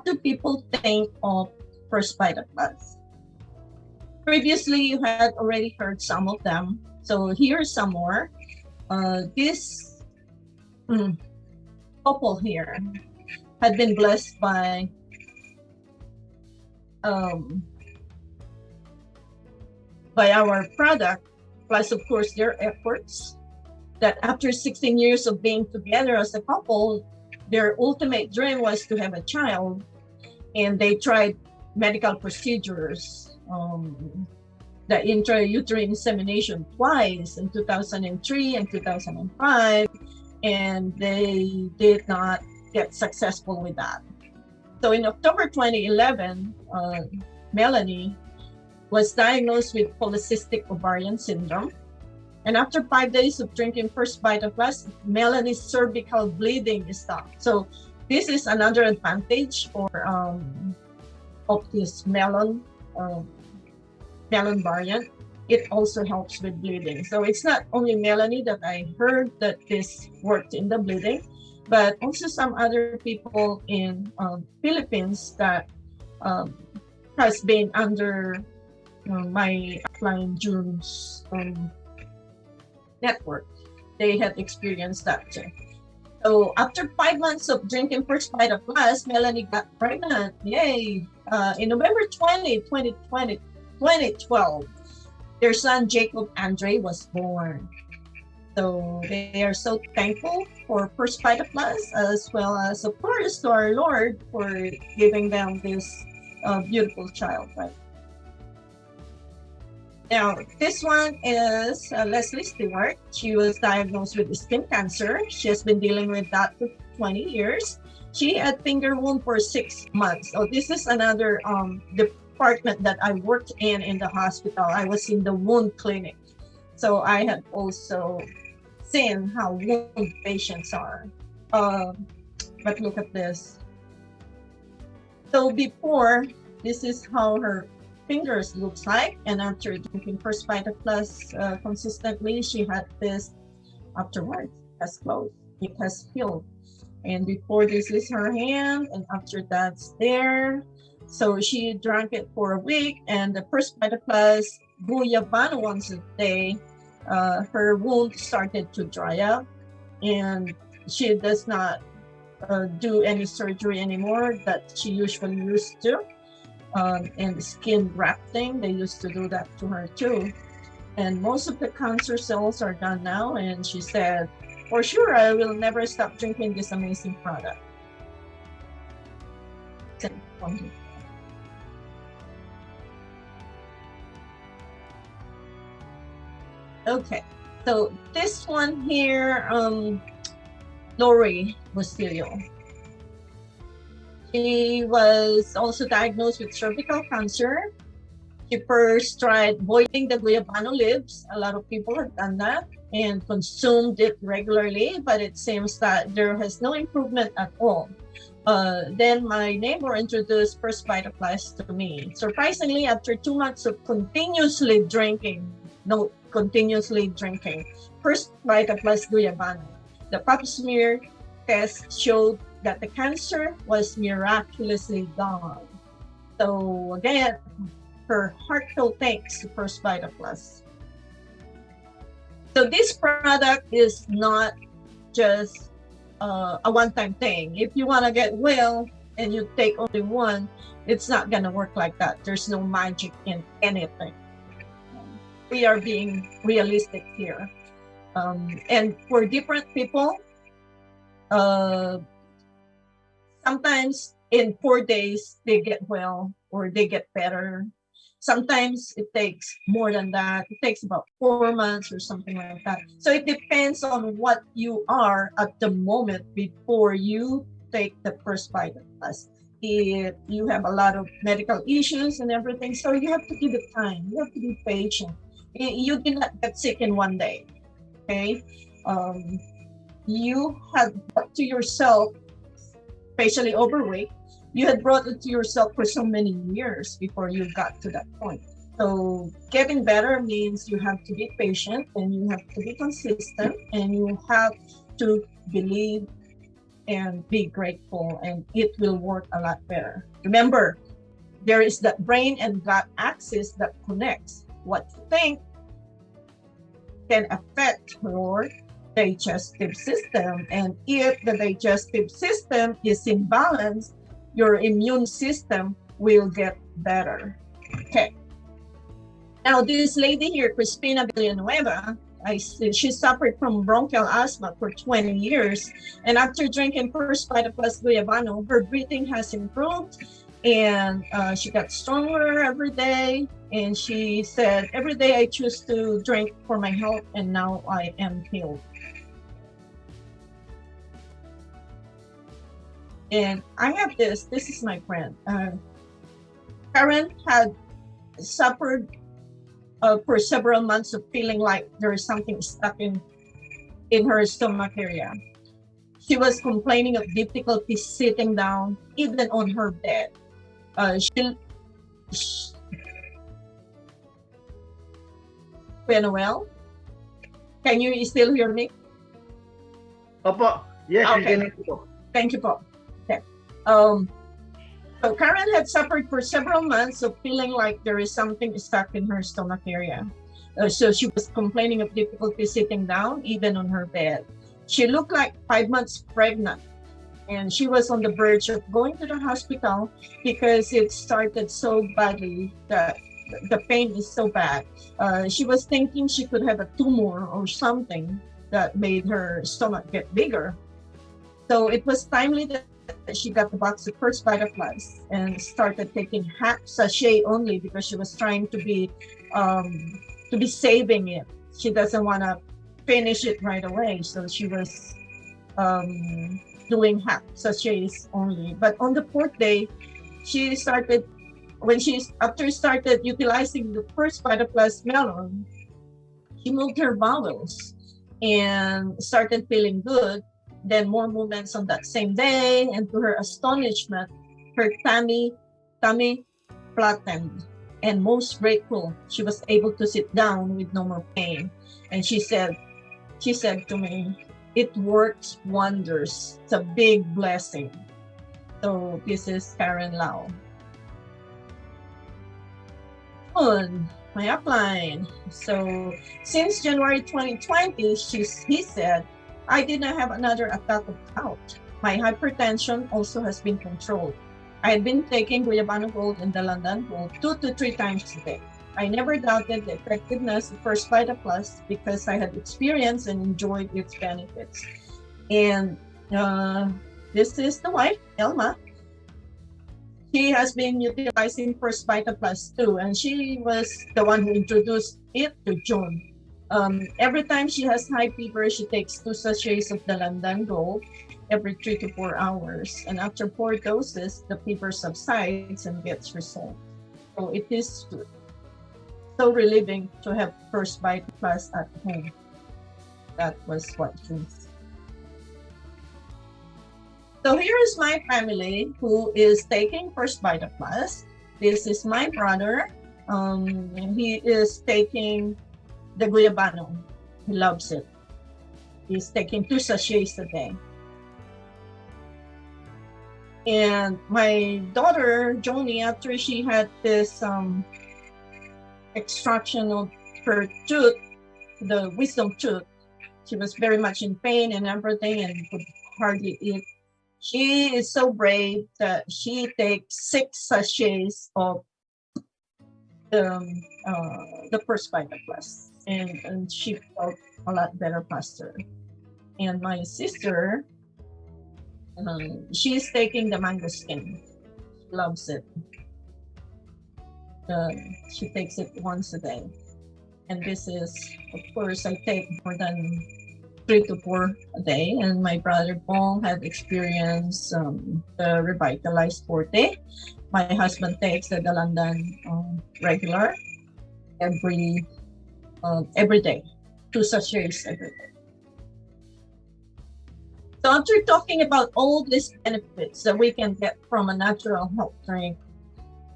what do people think of First Vita Plus? Previously, you had already heard some of them, so here's some more. This couple here had been blessed by our product, plus of course their efforts, that after 16 years of being together as a couple, their ultimate dream was to have a child, and they tried medical procedures, the intrauterine insemination twice in 2003 and 2005, and they did not get successful with that. So in October 2011, Melanie was diagnosed with polycystic ovarian syndrome. And after 5 days of drinking First Vita Plus, Melanie's cervical bleeding stopped. So this is another advantage of this melon variant. It also helps with bleeding. So it's not only Melanie that I heard that this worked in the bleeding, but also some other people in Philippines that has been under my upline June's network. They had experienced that too. So after 5 months of drinking First Vita Plus, Melanie got pregnant. Yay! In November 2012, their son Jacob Andre was born. So they are so thankful for First Vita Plus, as well as, of course, to our Lord for giving them this beautiful child, right? Now, this one is Leslie Stewart. She was diagnosed with skin cancer. She has been dealing with that for 20 years. She had finger wound for 6 months. So this is another department that I worked in the hospital. I was in the wound clinic. So I have also seen how wound patients are. But look at this. So before, this is how her fingers looks like, and after drinking First Vita Plus consistently, she had this afterwards. It has closed, it has healed. And before, this is her hand, and after that's there. So she drank it for a week, and the First Vita Plus Guyabano once a day, her wound started to dry up, and she does not do any surgery anymore that she usually used to. And skin grafting, they used to do that to her too. And most of the cancer cells are gone now, and she said, for sure, I will never stop drinking this amazing product. Okay, so this one here, Lori Bustillo. She was also diagnosed with cervical cancer. She first tried boiling the guayabano leaves. A lot of people have done that and consumed it regularly, but it seems that there has no improvement at all. Then my neighbor introduced First Vita Plus to me. Surprisingly, after 2 months of continuously drinking First Vita Plus guayabano, the pap smear test showed that the cancer was miraculously gone. So again, her heartfelt thanks to First Vita Plus. So this product is not just a one-time thing. If you want to get well and you take only one, it's not going to work like that. There's no magic in anything. We are being realistic here. And for different people, sometimes in 4 days, they get well or they get better. Sometimes it takes more than that. It takes about 4 months or something like that. So it depends on what you are at the moment before you take the First Vita Plus. If you have a lot of medical issues and everything, so you have to give it time. You have to be patient. You did not get sick in 1 day, okay? You have brought to yourself, especially overweight, you had brought it to yourself for so many years before you got to that point. So getting better means you have to be patient and you have to be consistent and you have to believe and be grateful, and it will work a lot better. Remember, there is that brain and gut axis that connects. What you think can affect your digestive system. And if the digestive system is in balance, your immune system will get better. Okay. Now, this lady here, Crispina Villanueva, she suffered from bronchial asthma for 20 years. And after drinking First Vita Plus Guyabano, her breathing has improved, and she got stronger every day. And she said, every day I choose to drink for my health, and now I am healed. And I have this is my friend. Karen had suffered for several months of feeling like there is something stuck in her stomach area. She was complaining of difficulty sitting down, even on her bed. Well, can you still hear me? Opo. Yes, okay. You can. Thank you, po. Okay. So Karen had suffered for several months of feeling like there is something stuck in her stomach area. So she was complaining of difficulty sitting down, even on her bed. She looked like 5 months pregnant, and she was on the verge of going to the hospital because it started so badly that the pain is so bad. She was thinking she could have a tumor or something that made her stomach get bigger. So it was timely that she got the box of First Vita Plus and started taking half sachet only, because she was trying to be saving it. She doesn't want to finish it right away, so she was doing half sachets only. But on the 4th day, after started utilizing the First Vita Plus melon, she moved her bowels and started feeling good. Then more movements on that same day, and to her astonishment, her tummy flattened. And most grateful, she was able to sit down with no more pain. And she said to me, it works wonders. It's a big blessing. So this is Karen Lau. On my upline. So since January 2020, he said, I did not have another attack of gout. My hypertension also has been controlled. I had been taking Guyabano Gold and the London Gold 2 to 3 times a day. I never doubted the effectiveness of First Vita Plus because I had experienced and enjoyed its benefits. And this is the wife, Elma. She has been utilizing First Vita Plus too, and she was the one who introduced it to John. Every time she has high fever, she takes 2 sachets of the London Gold every 3 to 4 hours. And after 4 doses, the fever subsides and gets resolved. So it is so relieving to have First Vita Plus at home. That was what she said. So here is my family who is taking First Vita Plus. This is my brother. And he is taking the Guyabano. He loves it. He's taking 2 sachets a day. And my daughter, Josie, after she had this extraction of her tooth, the wisdom tooth, she was very much in pain and everything and could hardly eat. She is so brave that she takes 6 sachets of the First Vita Plus, and she felt a lot better faster. And my sister, she's taking the mango skin. She loves it. She takes it once a day. And this is, of course, I take more than 3 to 4 a day. And my brother Paul had experienced the revitalized forte. My husband takes the London regular every day, 2 sachets every day. So after talking about all these benefits that we can get from a natural health drink,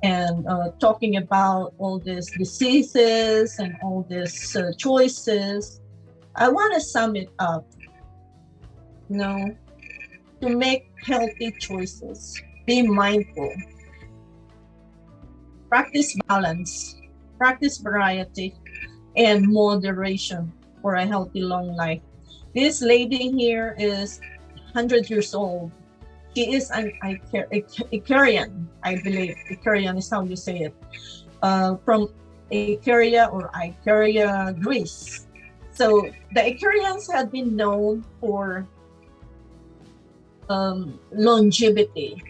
and talking about all these diseases and all these choices, I want to sum it up. to make healthy choices. Be mindful. Practice balance, practice variety, and moderation for a healthy long life. This lady here is 100 years old. She is an Icarian, I believe. Icarian is how you say it. From Icaria or Icaria, Greece. So the Icarians had been known for longevity.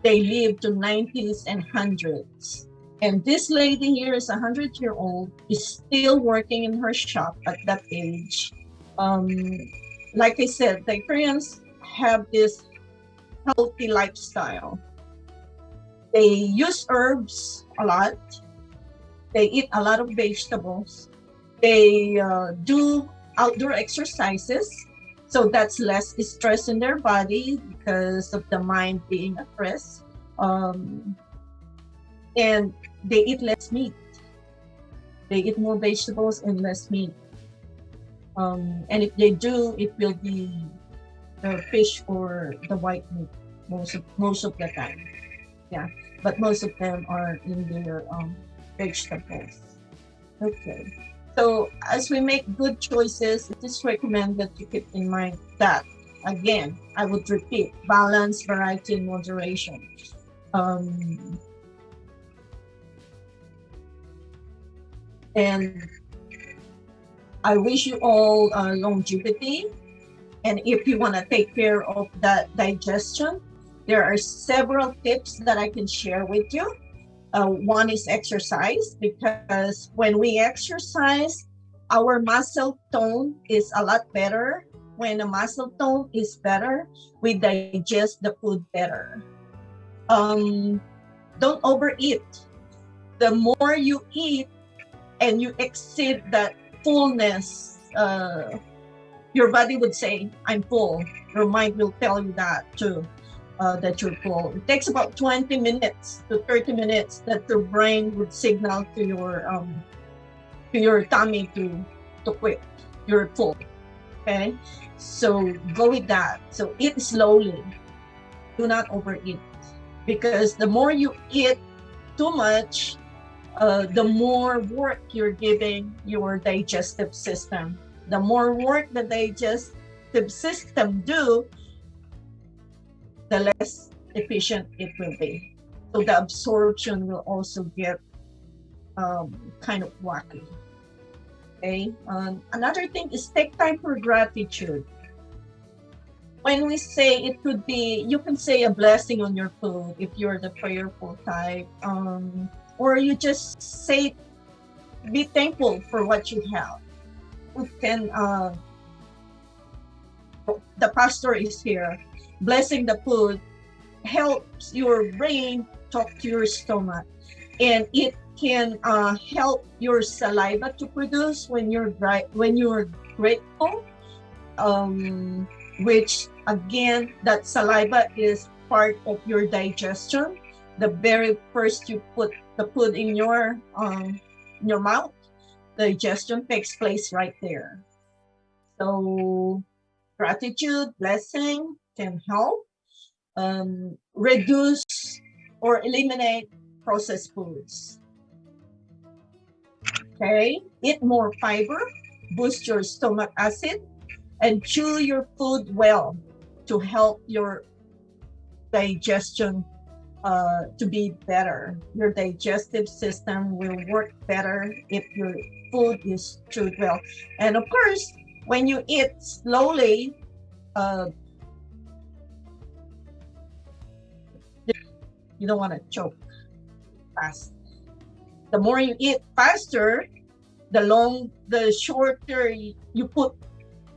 They lived to 90s and 100s. And this lady here is 100-year-old, is still working in her shop at that age. Like I said, the Icarians have this healthy lifestyle. They use herbs a lot. They eat a lot of vegetables. They do outdoor exercises. So that's less stress in their body because of the mind being at rest. And they eat less meat. They eat more vegetables and less meat. And if they do, it will be the fish or the white meat most of the time. Yeah, but most of them are in their vegetables. Okay. So as we make good choices, it is recommended that you keep in mind that, again, I would repeat, balance, variety, and moderation. And I wish you all longevity. And if you want to take care of that digestion, there are several tips that I can share with you. One is exercise, because when we exercise, our muscle tone is a lot better. When the muscle tone is better, we digest the food better. Don't overeat. The more you eat and you exceed that fullness, your body would say, I'm full. Your mind will tell you that too. That you're full. It takes about 20 minutes to 30 minutes that your brain would signal to your tummy to quit. You're full. Okay, so go with that. So eat slowly. Do not overeat, because the more you eat too much, the more work you're giving your digestive system. The more work the digestive system do, the less efficient it will be. So the absorption will also get kind of wacky. Okay. Another thing is take time for gratitude. When we say, it could be, you can say a blessing on your food if you're the prayerful type, or you just say, be thankful for what you have. We can, the pastor is here. Blessing the food helps your brain talk to your stomach, and it can help your saliva to produce when you're grateful, which again, that saliva is part of your digestion. The very first you put the food in your mouth, digestion takes place right there. So gratitude, blessing can help reduce or eliminate processed foods. Okay, eat more fiber, boost your stomach acid, and chew your food well to help your digestion to be better. Your digestive system will work better if your food is chewed well. And of course, when you eat slowly, you don't want to choke fast. The more you eat faster, the shorter you put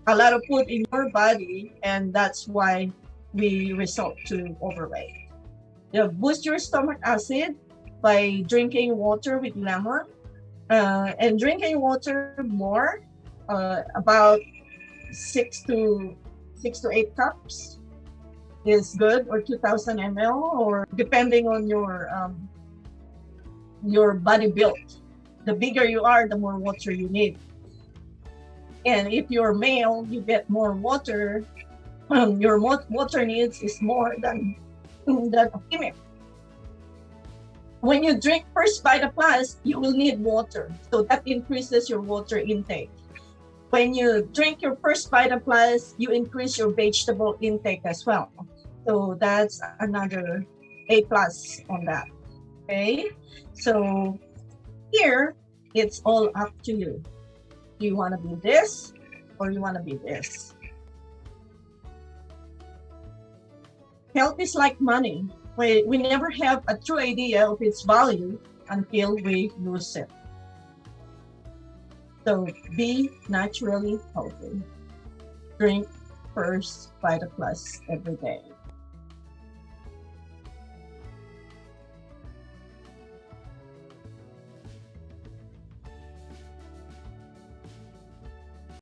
a lot of food in your body, and that's why we result to overweight. You boost your stomach acid by drinking water with lemon, and drinking water more, about 6 to 8 cups is good, or 2,000 ml, or depending on your body build. The bigger you are, the more water you need. And if you're male, you get more water your water needs is more than that of female. When you drink First Vita Plus, you will need water. So that increases your water intake. When you drink your First Vita Plus, you increase your vegetable intake as well. So that's another A plus on that. Okay. So here, it's all up to you. Do you want to be this or you want to be this? Health is like money. We never have a true idea of its value until we lose it. So be naturally healthy. Drink First Vita Plus every day.